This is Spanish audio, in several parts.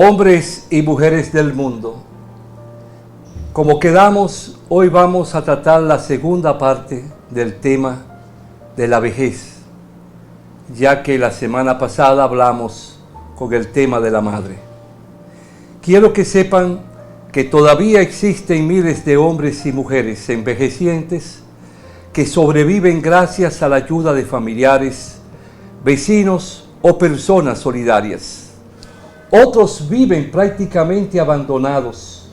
Hombres y mujeres del mundo, como quedamos, hoy vamos a tratar la segunda parte del tema de la vejez, ya que la semana pasada hablamos con el tema de la madre. Quiero que sepan que todavía existen miles de hombres y mujeres envejecientes que sobreviven gracias a la ayuda de familiares, vecinos o personas solidarias. Otros viven prácticamente abandonados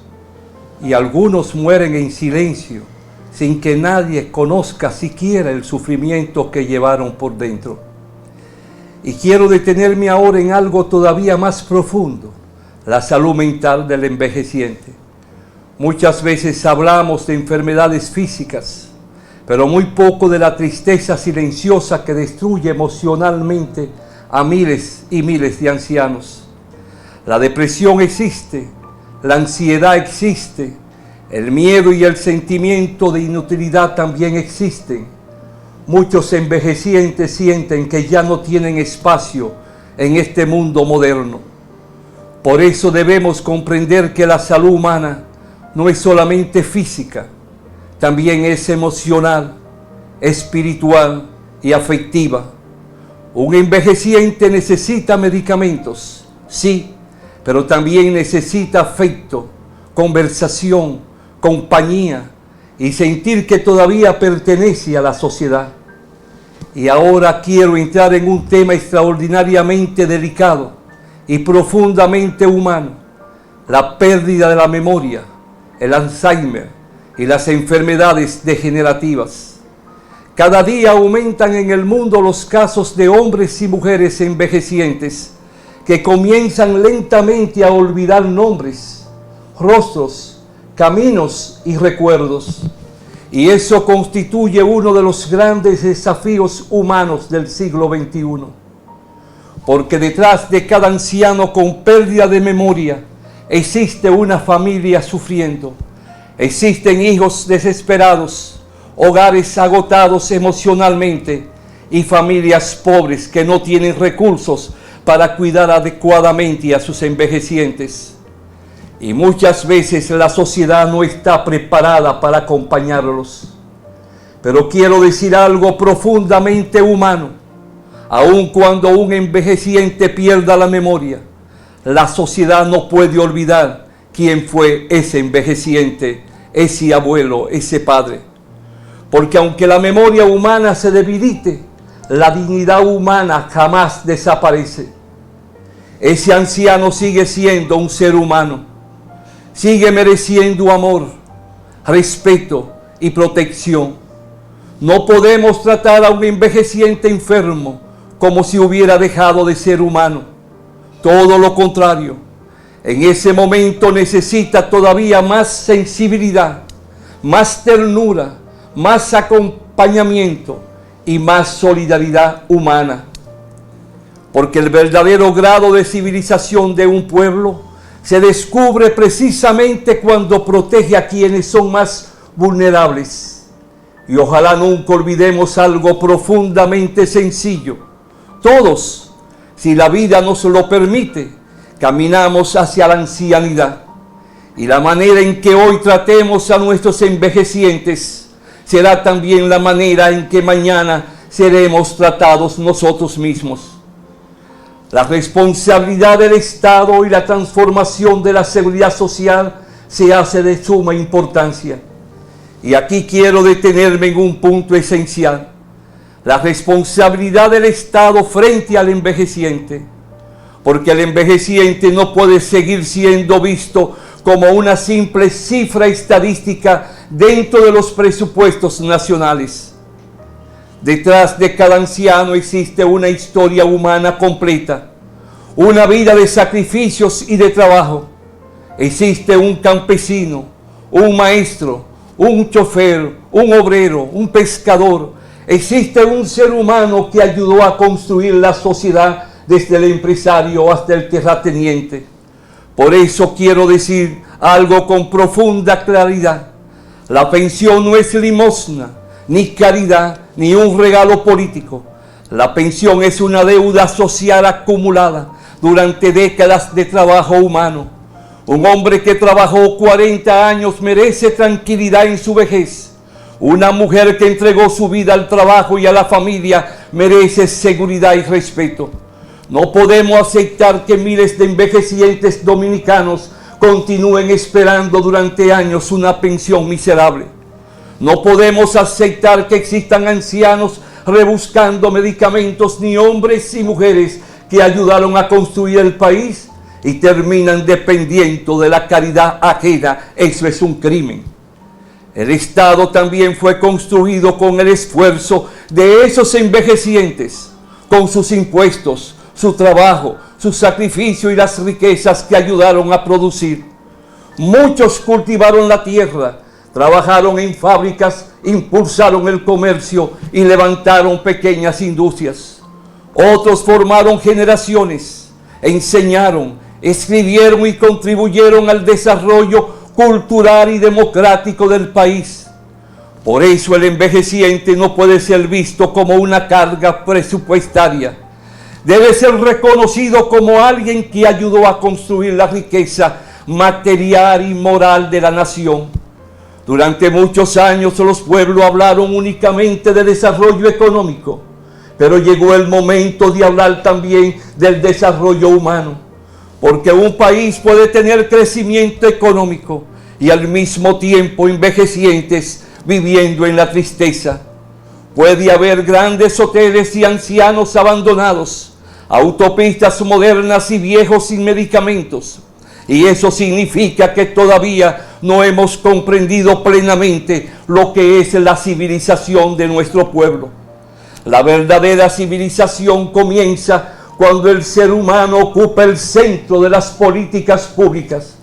y algunos mueren en silencio sin que nadie conozca siquiera el sufrimiento que llevaron por dentro. Y quiero detenerme ahora en algo todavía más profundo, la salud mental del envejeciente. Muchas veces hablamos de enfermedades físicas, pero muy poco de la tristeza silenciosa que destruye emocionalmente a miles y miles de ancianos. La depresión existe, la ansiedad existe, el miedo y el sentimiento de inutilidad también existen. Muchos envejecientes sienten que ya no tienen espacio en este mundo moderno. Por eso debemos comprender que la salud humana no es solamente física, también es emocional, espiritual y afectiva. Un envejeciente necesita medicamentos, sí, pero también necesita afecto, conversación, compañía y sentir que todavía pertenece a la sociedad. Y ahora quiero entrar en un tema extraordinariamente delicado y profundamente humano: la pérdida de la memoria, el Alzheimer y las enfermedades degenerativas. Cada día aumentan en el mundo los casos de hombres y mujeres envejecientes que comienzan lentamente a olvidar nombres, rostros, caminos y recuerdos. Y eso constituye uno de los grandes desafíos humanos del siglo XXI. Porque detrás de cada anciano con pérdida de memoria existe una familia sufriendo. Existen hijos desesperados, hogares agotados emocionalmente y familias pobres que no tienen recursos para cuidar adecuadamente a sus envejecientes. Y muchas veces la sociedad no está preparada para acompañarlos. Pero quiero decir algo profundamente humano: aun cuando un envejeciente pierda la memoria, la sociedad no puede olvidar quién fue ese envejeciente, ese abuelo, ese padre. Porque aunque la memoria humana se debilite, la dignidad humana jamás desaparece. Ese anciano sigue siendo un ser humano, sigue mereciendo amor, respeto y protección. No podemos tratar a un envejeciente enfermo como si hubiera dejado de ser humano. Todo lo contrario, en ese momento necesita todavía más sensibilidad, más ternura, más acompañamiento y más solidaridad humana. Porque el verdadero grado de civilización de un pueblo se descubre precisamente cuando protege a quienes son más vulnerables. Y ojalá nunca olvidemos algo profundamente sencillo. Todos, si la vida nos lo permite, caminamos hacia la ancianidad. Y la manera en que hoy tratemos a nuestros envejecientes será también la manera en que mañana seremos tratados nosotros mismos. La responsabilidad del Estado y la transformación de la seguridad social se hace de suma importancia. Y aquí quiero detenerme en un punto esencial: la responsabilidad del Estado frente al envejeciente. Porque el envejeciente no puede seguir siendo visto como una simple cifra estadística dentro de los presupuestos nacionales. Detrás de cada anciano existe una historia humana completa, una vida de sacrificios y de trabajo. Existe un campesino, un maestro, un chofer, un obrero, un pescador. Existe un ser humano que ayudó a construir la sociedad desde el empresario hasta el terrateniente. Por eso quiero decir algo con profunda claridad: la pensión no es limosna, ni caridad, ni un regalo político. La pensión es una deuda social acumulada durante décadas de trabajo humano. Un hombre que trabajó 40 años merece tranquilidad en su vejez. Una mujer que entregó su vida al trabajo y a la familia merece seguridad y respeto. No podemos aceptar que miles de envejecientes dominicanos continúen esperando durante años una pensión miserable. No podemos aceptar que existan ancianos rebuscando medicamentos, ni hombres y mujeres que ayudaron a construir el país y terminan dependiendo de la caridad ajena. Eso es un crimen. El Estado también fue construido con el esfuerzo de esos envejecientes, con sus impuestos, su trabajo, su sacrificio y las riquezas que ayudaron a producir. Muchos cultivaron la tierra, trabajaron en fábricas, impulsaron el comercio y levantaron pequeñas industrias. Otros formaron generaciones, enseñaron, escribieron y contribuyeron al desarrollo cultural y democrático del país. Por eso el envejeciente no puede ser visto como una carga presupuestaria. Debe ser reconocido como alguien que ayudó a construir la riqueza material y moral de la nación. Durante muchos años los pueblos hablaron únicamente de desarrollo económico, pero llegó el momento de hablar también del desarrollo humano, porque un país puede tener crecimiento económico y al mismo tiempo envejecientes viviendo en la tristeza. Puede haber grandes hoteles y ancianos abandonados, autopistas modernas y viejos sin medicamentos. Y eso significa que todavía no hemos comprendido plenamente lo que es la civilización de nuestro pueblo. La verdadera civilización comienza cuando el ser humano ocupa el centro de las políticas públicas.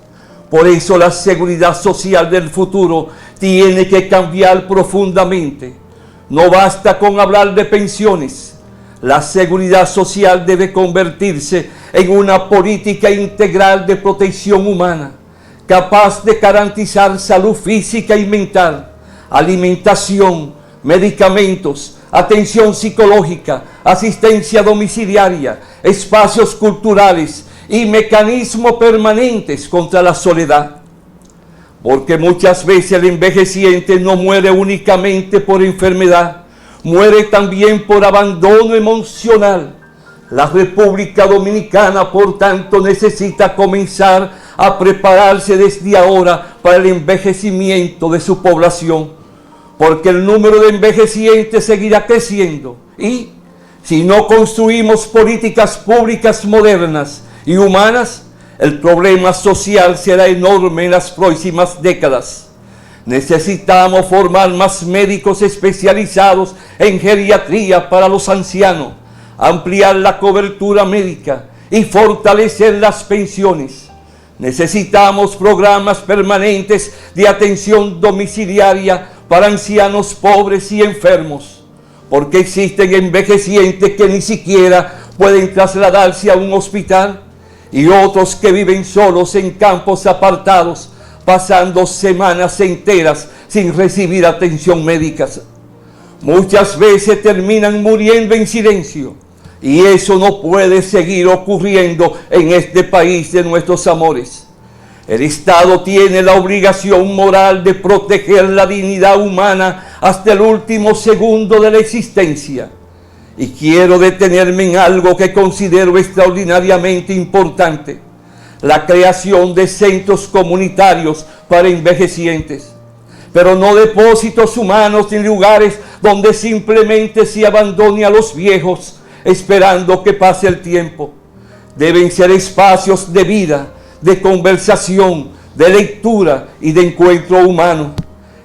Por eso la seguridad social del futuro tiene que cambiar profundamente. No basta con hablar de pensiones. La seguridad social debe convertirse en una política integral de protección humana, capaz de garantizar salud física y mental, alimentación, medicamentos, atención psicológica, asistencia domiciliaria, espacios culturales y mecanismos permanentes contra la soledad. Porque muchas veces el envejeciente no muere únicamente por enfermedad, muere también por abandono emocional. La República Dominicana, por tanto, necesita comenzar a prepararse desde ahora para el envejecimiento de su población, porque el número de envejecientes seguirá creciendo y si no construimos políticas públicas modernas y humanas, el problema social será enorme en las próximas décadas. Necesitamos formar más médicos especializados en geriatría para los ancianos, ampliar la cobertura médica y fortalecer las pensiones. Necesitamos programas permanentes de atención domiciliaria para ancianos pobres y enfermos, porque existen envejecientes que ni siquiera pueden trasladarse a un hospital y otros que viven solos en campos apartados, pasando semanas enteras sin recibir atención médica. Muchas veces terminan muriendo en silencio y eso no puede seguir ocurriendo en este país de nuestros amores. El Estado tiene la obligación moral de proteger la dignidad humana hasta el último segundo de la existencia. Y quiero detenerme en algo que considero extraordinariamente importante: la creación de centros comunitarios para envejecientes, pero no depósitos humanos ni lugares donde simplemente se abandone a los viejos esperando que pase el tiempo. Deben ser espacios de vida, de conversación, de lectura y de encuentro humano.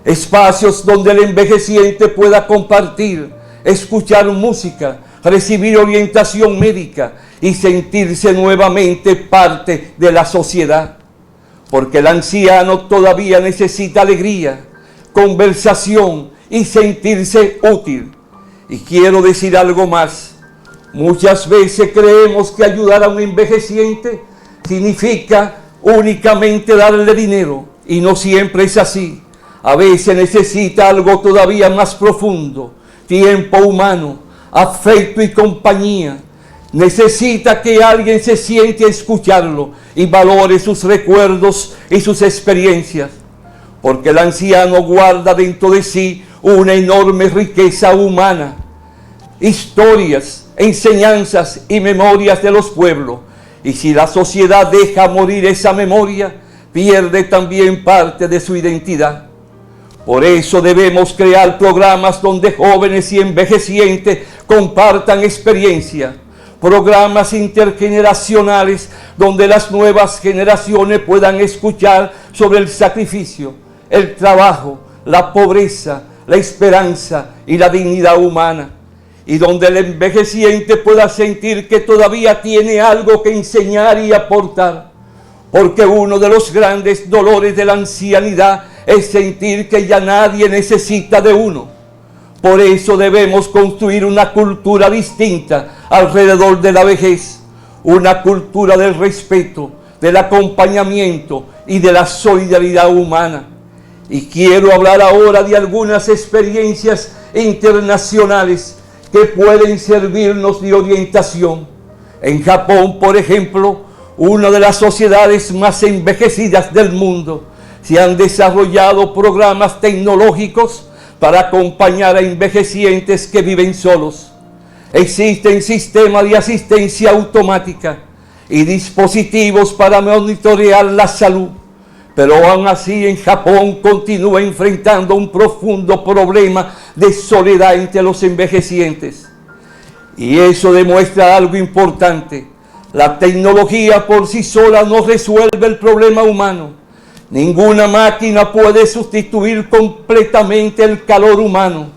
Espacios donde el envejeciente pueda compartir, escuchar música, recibir orientación médica y sentirse nuevamente parte de la sociedad. Porque el anciano todavía necesita alegría, conversación y sentirse útil. Y quiero decir algo más. Muchas veces creemos que ayudar a un envejeciente significa únicamente darle dinero, y no siempre es así. A veces necesita algo todavía más profundo: tiempo humano, afecto y compañía. Necesita que alguien se siente a escucharlo y valore sus recuerdos y sus experiencias, porque el anciano guarda dentro de sí una enorme riqueza humana, historias, enseñanzas y memorias de los pueblos. Y si la sociedad deja morir esa memoria, pierde también parte de su identidad. Por eso debemos crear programas donde jóvenes y envejecientes compartan experiencia, programas intergeneracionales donde las nuevas generaciones puedan escuchar sobre el sacrificio, el trabajo, la pobreza, la esperanza y la dignidad humana, y donde el envejeciente pueda sentir que todavía tiene algo que enseñar y aportar, porque uno de los grandes dolores de la ancianidad es sentir que ya nadie necesita de uno. Por eso debemos construir una cultura distinta alrededor de la vejez, una cultura del respeto, del acompañamiento y de la solidaridad humana. Y quiero hablar ahora de algunas experiencias internacionales que pueden servirnos de orientación. En Japón, por ejemplo, una de las sociedades más envejecidas del mundo, se han desarrollado programas tecnológicos para acompañar a envejecientes que viven solos. Existen sistemas de asistencia automática y dispositivos para monitorear la salud, pero aún así en Japón continúa enfrentando un profundo problema de soledad entre los envejecientes. Y eso demuestra algo importante: la tecnología por sí sola no resuelve el problema humano. Ninguna máquina puede sustituir completamente el calor humano.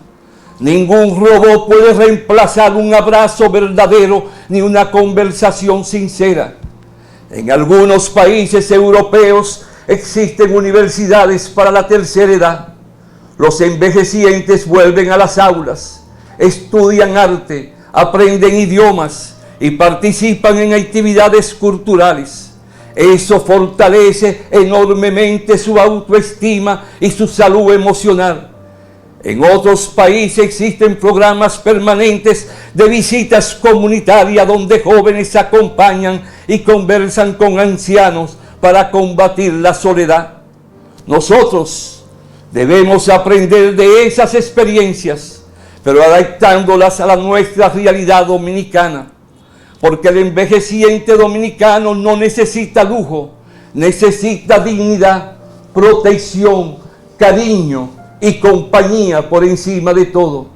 Ningún robot puede reemplazar un abrazo verdadero ni una conversación sincera. En algunos países europeos existen universidades para la tercera edad. Los envejecientes vuelven a las aulas, estudian arte, aprenden idiomas y participan en actividades culturales. Eso fortalece enormemente su autoestima y su salud emocional. En otros países existen programas permanentes de visitas comunitarias donde jóvenes acompañan y conversan con ancianos para combatir la soledad. Nosotros debemos aprender de esas experiencias, pero adaptándolas a la nuestra realidad dominicana. Porque el envejeciente dominicano no necesita lujo, necesita dignidad, protección, cariño y compañía por encima de todo.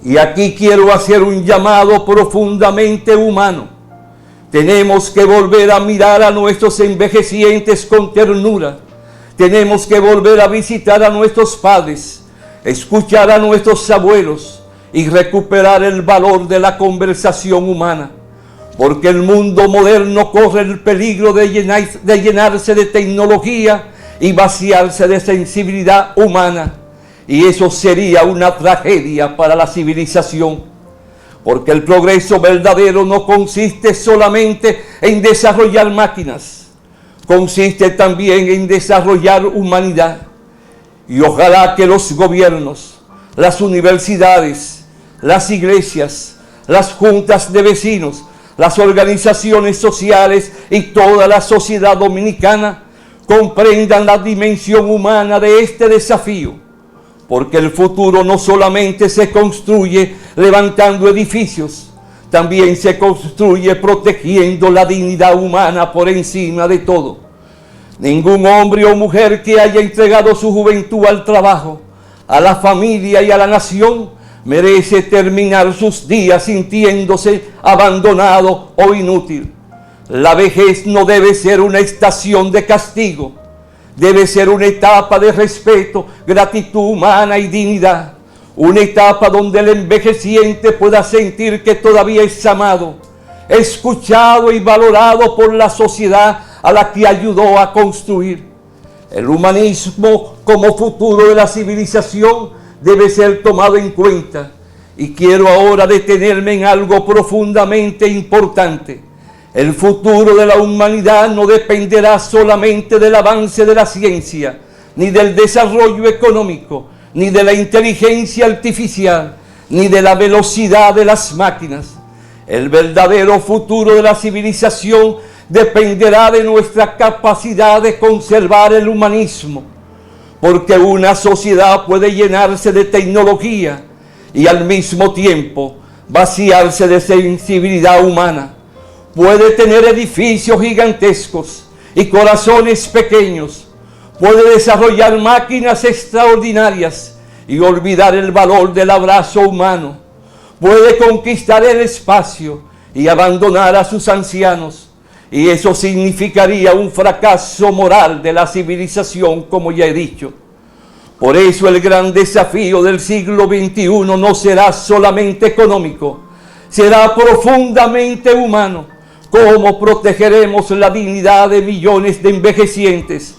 Y aquí quiero hacer un llamado profundamente humano. Tenemos que volver a mirar a nuestros envejecientes con ternura. Tenemos que volver a visitar a nuestros padres, escuchar a nuestros abuelos y recuperar el valor de la conversación humana. Porque el mundo moderno corre el peligro de llenarse de tecnología y vaciarse de sensibilidad humana. Y eso sería una tragedia para la civilización. Porque el progreso verdadero no consiste solamente en desarrollar máquinas. Consiste también en desarrollar humanidad. Y ojalá que los gobiernos, las universidades, las iglesias, las juntas de vecinos, las organizaciones sociales y toda la sociedad dominicana comprendan la dimensión humana de este desafío, porque el futuro no solamente se construye levantando edificios, también se construye protegiendo la dignidad humana por encima de todo. Ningún hombre o mujer que haya entregado su juventud al trabajo, a la familia y a la nación merece terminar sus días sintiéndose abandonado o inútil. La vejez no debe ser una estación de castigo, debe ser una etapa de respeto, gratitud humana y dignidad. Una etapa donde el envejeciente pueda sentir que todavía es amado, escuchado y valorado por la sociedad a la que ayudó a construir. El humanismo como futuro de la civilización debe ser tomado en cuenta. Y quiero ahora detenerme en algo profundamente importante. El futuro de la humanidad no dependerá solamente del avance de la ciencia, ni del desarrollo económico, ni de la inteligencia artificial, ni de la velocidad de las máquinas. El verdadero futuro de la civilización dependerá de nuestra capacidad de conservar el humanismo, porque una sociedad puede llenarse de tecnología y al mismo tiempo vaciarse de sensibilidad humana. Puede tener edificios gigantescos y corazones pequeños. Puede desarrollar máquinas extraordinarias y olvidar el valor del abrazo humano. Puede conquistar el espacio y abandonar a sus ancianos. Y eso significaría un fracaso moral de la civilización, como ya he dicho. Por eso el gran desafío del siglo XXI no será solamente económico, será profundamente humano. ¿Cómo protegeremos la dignidad de millones de envejecientes?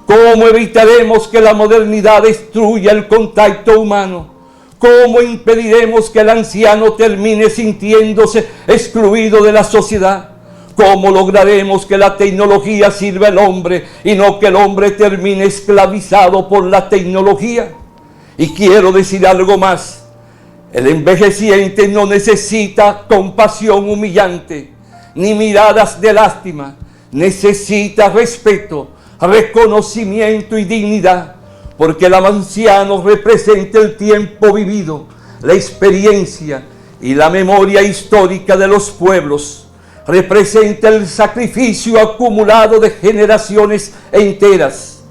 ¿Cómo evitaremos que la modernidad destruya el contacto humano? ¿Cómo impediremos que el anciano termine sintiéndose excluido de la sociedad? ¿Cómo lograremos que la tecnología sirva al hombre y no que el hombre termine esclavizado por la tecnología? Y quiero decir algo más. El envejeciente no necesita compasión humillante, ni miradas de lástima. Necesita respeto, reconocimiento y dignidad, porque el anciano representa el tiempo vivido, la experiencia y la memoria histórica de los pueblos. Representa el sacrificio acumulado de generaciones enteras.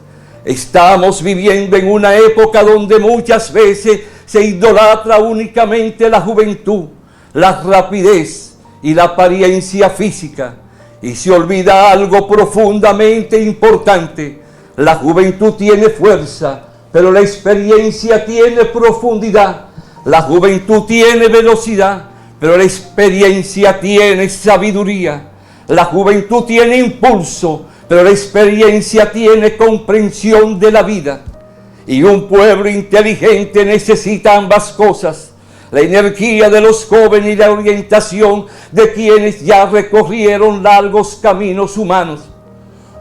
Estamos viviendo en una época donde muchas veces se idolatra únicamente la juventud, la rapidez y la apariencia física, y se olvida algo profundamente importante. La juventud tiene fuerza, pero la experiencia tiene profundidad. La juventud tiene velocidad, pero la experiencia tiene sabiduría. La juventud tiene impulso, pero la experiencia tiene comprensión de la vida. Y un pueblo inteligente necesita ambas cosas: la energía de los jóvenes y la orientación de quienes ya recorrieron largos caminos humanos.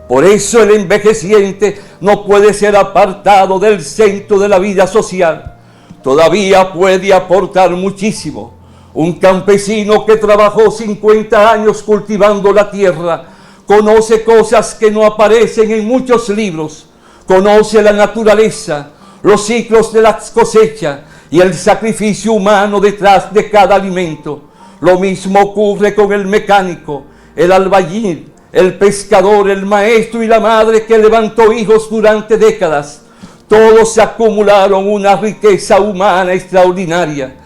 Por eso el envejeciente no puede ser apartado del centro de la vida social. Todavía puede aportar muchísimo. Un campesino que trabajó 50 años cultivando la tierra conoce cosas que no aparecen en muchos libros. Conoce la naturaleza, los ciclos de la cosecha y el sacrificio humano detrás de cada alimento. Lo mismo ocurre con el mecánico, el albañil, el pescador, el maestro y la madre que levantó hijos durante décadas. Todos acumularon una riqueza humana extraordinaria.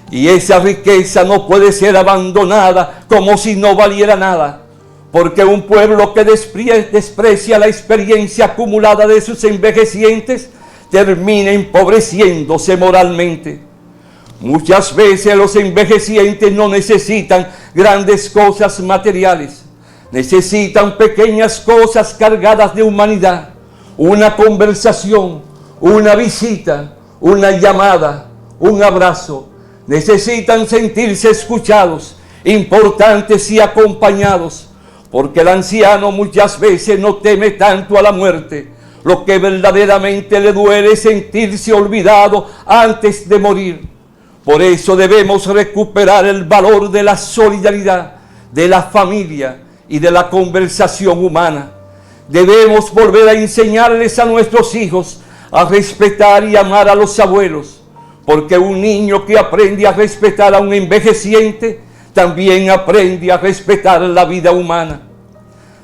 Y esa riqueza no puede ser abandonada como si no valiera nada, porque un pueblo que desprecia la experiencia acumulada de sus envejecientes termina empobreciéndose moralmente. Muchas veces los envejecientes no necesitan grandes cosas materiales, necesitan pequeñas cosas cargadas de humanidad, una conversación, una visita, una llamada, un abrazo. Necesitan sentirse escuchados, importantes y acompañados, porque el anciano muchas veces no teme tanto a la muerte. Lo que verdaderamente le duele es sentirse olvidado antes de morir. Por eso debemos recuperar el valor de la solidaridad, de la familia y de la conversación humana. Debemos volver a enseñarles a nuestros hijos a respetar y amar a los abuelos, porque un niño que aprende a respetar a un envejeciente también aprende a respetar la vida humana.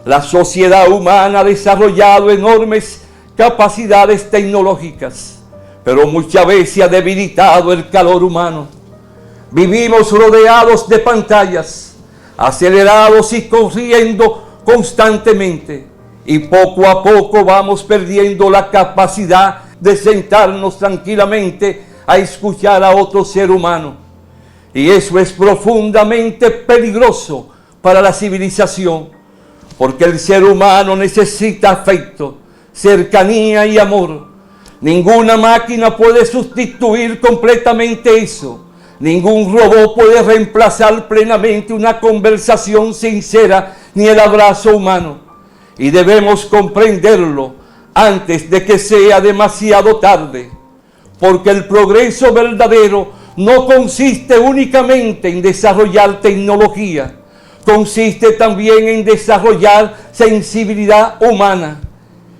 La sociedad humana ha desarrollado enormes capacidades tecnológicas, pero muchas veces ha debilitado el calor humano. Vivimos rodeados de pantallas, acelerados y corriendo constantemente, y poco a poco vamos perdiendo la capacidad de sentarnos tranquilamente a escuchar a otro ser humano. Y eso es profundamente peligroso para la civilización, porque el ser humano necesita afecto, cercanía y amor. Ninguna máquina puede sustituir completamente eso. Ningún robot puede reemplazar plenamente una conversación sincera ni el abrazo humano. Y debemos comprenderlo antes de que sea demasiado tarde, porque el progreso verdadero no consiste únicamente en desarrollar tecnología, consiste también en desarrollar sensibilidad humana.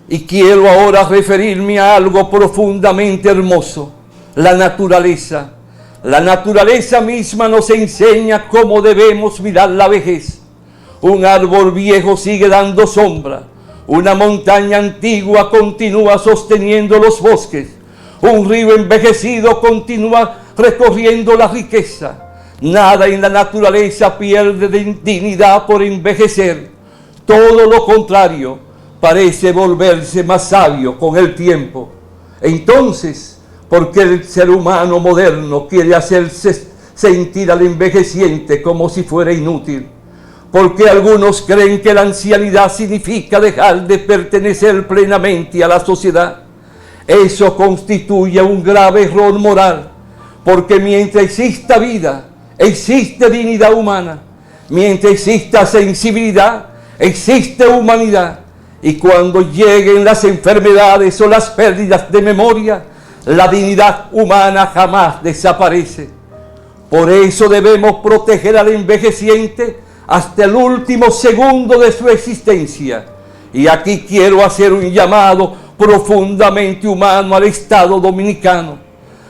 Y quiero ahora referirme a algo profundamente hermoso, la naturaleza. La naturaleza misma nos enseña cómo debemos mirar la vejez. Un árbol viejo sigue dando sombra, una montaña antigua continúa sosteniendo los bosques, un río envejecido continúa recorriendo la riqueza. Nada en la naturaleza pierde dignidad por envejecer. Todo lo contrario, parece volverse más sabio con el tiempo. Entonces, ¿por qué el ser humano moderno quiere hacerse sentir al envejeciente como si fuera inútil? ¿Por qué algunos creen que la ancianidad significa dejar de pertenecer plenamente a la sociedad? Eso constituye un grave error moral, porque mientras exista vida, existe dignidad humana. Mientras exista sensibilidad, existe humanidad. Y cuando lleguen las enfermedades o las pérdidas de memoria, la dignidad humana jamás desaparece. Por eso debemos proteger al envejeciente hasta el último segundo de su existencia. Y aquí quiero hacer un llamado profundamente humano al Estado dominicano.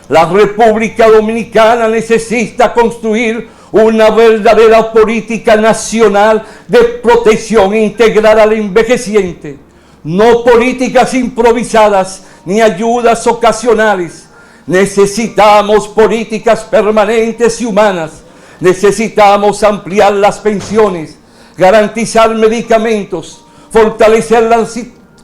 La República Dominicana necesita construir una verdadera política nacional de protección integral al envejeciente. No políticas improvisadas ni ayudas ocasionales. Necesitamos políticas permanentes y humanas. Necesitamos ampliar las pensiones, garantizar medicamentos, fortalecer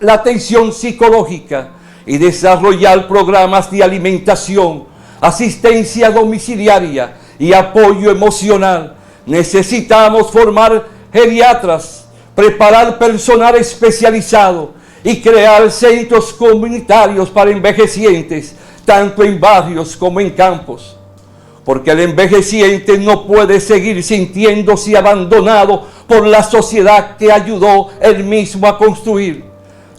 la atención psicológica y desarrollar programas de alimentación, asistencia domiciliaria y apoyo emocional. Necesitamos formar geriatras, preparar personal especializado y crear centros comunitarios para envejecientes, tanto en barrios como en campos. Porque el envejeciente no puede seguir sintiéndose abandonado por la sociedad que ayudó él mismo a construir.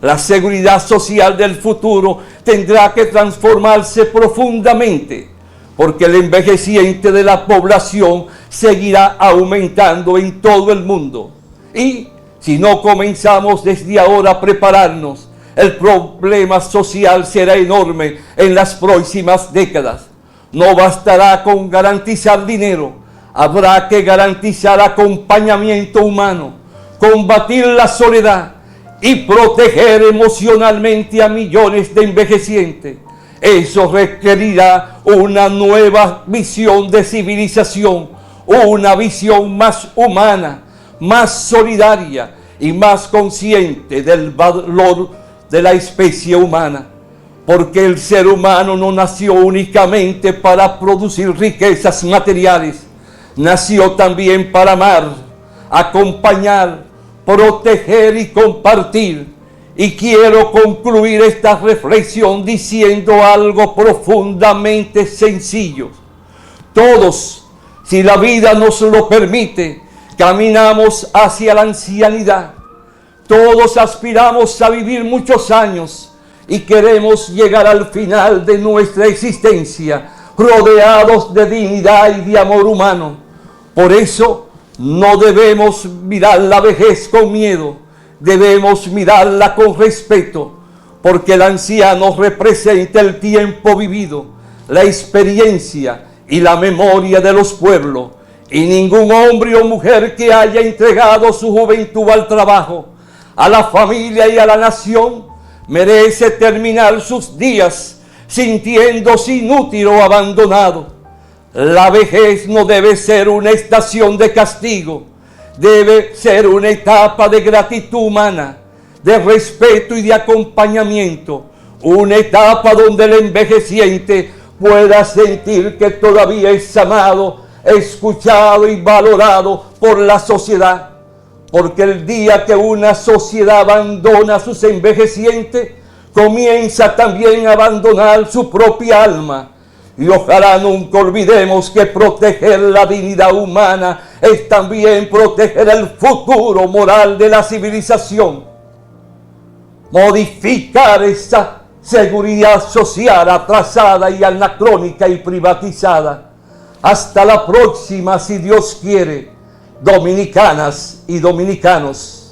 La seguridad social del futuro tendrá que transformarse profundamente, porque el envejeciente de la población seguirá aumentando en todo el mundo. Y si no comenzamos desde ahora a prepararnos, el problema social será enorme en las próximas décadas. No bastará con garantizar dinero, habrá que garantizar acompañamiento humano, combatir la soledad y proteger emocionalmente a millones de envejecientes. Eso requerirá una nueva visión de civilización, una visión más humana, más solidaria y más consciente del valor de la especie humana. Porque el ser humano no nació únicamente para producir riquezas materiales, nació también para amar, acompañar, proteger y compartir. Y quiero concluir esta reflexión diciendo algo profundamente sencillo. Todos, si la vida nos lo permite, caminamos hacia la ancianidad. Todos aspiramos a vivir muchos años y queremos llegar al final de nuestra existencia rodeados de dignidad y de amor humano. Por eso no debemos mirar la vejez con miedo, debemos mirarla con respeto, porque el anciano representa el tiempo vivido, la experiencia y la memoria de los pueblos, y ningún hombre o mujer que haya entregado su juventud al trabajo, a la familia y a la nación, merece terminar sus días sintiéndose inútil o abandonado. La vejez no debe ser una estación de castigo, debe ser una etapa de gratitud humana, de respeto y de acompañamiento, una etapa donde el envejeciente pueda sentir que todavía es amado, escuchado y valorado por la sociedad. Porque el día que una sociedad abandona a sus envejecientes, comienza también a abandonar su propia alma. Y ojalá nunca olvidemos que proteger la dignidad humana es también proteger el futuro moral de la civilización. Modificar esa seguridad social atrasada y anacrónica y privatizada Hasta la próxima, si Dios quiere, dominicanas y dominicanos.